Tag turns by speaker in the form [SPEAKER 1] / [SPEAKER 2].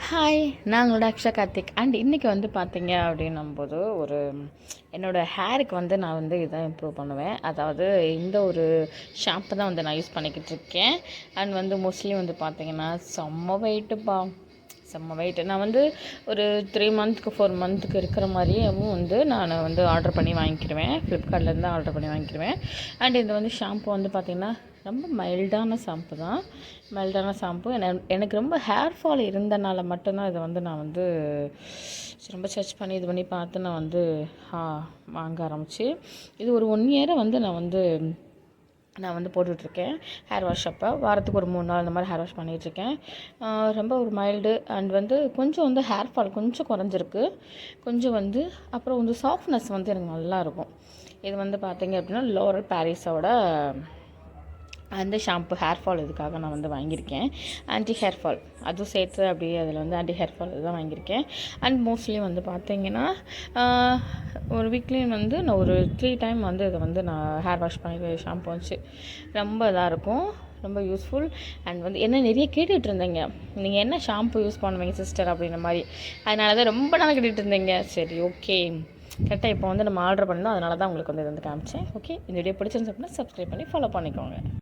[SPEAKER 1] Hi, நான் உங்களோட Aqsa Karthik. And இன்றைக்கி வந்து பார்த்தீங்க அப்படின்னும்போது என்னோடய ஹேருக்கு வந்து நான் வந்து இதான் இம்ப்ரூவ் பண்ணுவேன். அதாவது இந்த ஒரு ஷாம்பு தான் வந்து நான் யூஸ் பண்ணிக்கிட்டு இருக்கேன். அண்ட் வந்து மோஸ்ட்லி வந்து பார்த்தீங்கன்னா செம்ம வெயிட்டு. நான் வந்து ஒரு 3 மந்த்துக்கு 4 மந்த்துக்கு இருக்கிற மாதிரியும் வந்து நான் வந்து ஆர்டர் பண்ணி வாங்கிக்கிடுவேன். ஃப்ளிப்கார்ட்லேருந்து ஆர்டர் பண்ணி வாங்கிக்கிடுவேன். அண்ட் இது வந்து ஷாம்பு வந்து பார்த்திங்கன்னா ரொம்ப மைல்டான ஷாம்பு. எனக்கு ரொம்ப ஹேர் ஃபால் இருந்தனால மட்டும்தான் இதை வந்து நான் வந்து ரொம்ப சர்ச் பண்ணி இது பண்ணி பார்த்து நான் வந்து வாங்க ஆரம்பிச்சு இது ஒரு 1 இயரை வந்து நான் வந்து போட்டுட்ருக்கேன். ஹேர் வாஷ் அப்போ வாரத்துக்கு ஒரு 3 நாள் இந்த மாதிரி ஹேர் வாஷ் பண்ணிகிட்ருக்கேன். ரொம்ப ஒரு மைல்டு அண்ட் வந்து கொஞ்சம் வந்து ஹேர் ஃபால் கொஞ்சம் குறைஞ்சிருக்கு. கொஞ்சம் வந்து அப்புறம் வந்து சாஃப்ட்னஸ் வந்து எனக்கு நல்லாயிருக்கும். இது வந்து பார்த்திங்க அப்படின்னா லோரல் பாரிஸோட அந்த ஷாம்பு ஹேர் ஃபால் இதுக்காக நான் வந்து வாங்கியிருக்கேன். ஆன்டி ஹேர் ஃபால் அதுவும் சேர்த்து அப்படியே அதில் வந்து ஆன்டி ஹேர் ஃபால் இதுதான் வாங்கியிருக்கேன். அண்ட் மோஸ்ட்லி வந்து பார்த்திங்கன்னா ஒரு வீக்லியும் வந்து நான் ஒரு 3 டைம் வந்து இதை வந்து நான் ஹேர் வாஷ் பண்ணி ஷாம்பு வச்சு ரொம்ப இதாக இருக்கும், ரொம்ப யூஸ்ஃபுல். அண்ட் வந்து என்ன நிறைய கேட்டுகிட்டு இருந்தீங்க, நீங்கள் என்ன ஷாம்பு யூஸ் பண்ணுவீங்க சிஸ்டர் அப்படின்ற மாதிரி. அதனால தான் ரொம்ப நாள் கேட்டுகிட்டு இருந்தீங்க. சரி, ஓகே, கரெக்டாக இப்போ வந்து நம்ம ஆர்டர் பண்ணோம். அதனால தான் உங்களுக்கு வந்து இது வந்து காமிச்சேன். ஓகே, இந்த வீடியோ பிடிச்சிருந்து அப்படின்னா சப்ஸ்கிரைப் பண்ணி ஃபாலோ பண்ணிக்கோங்க.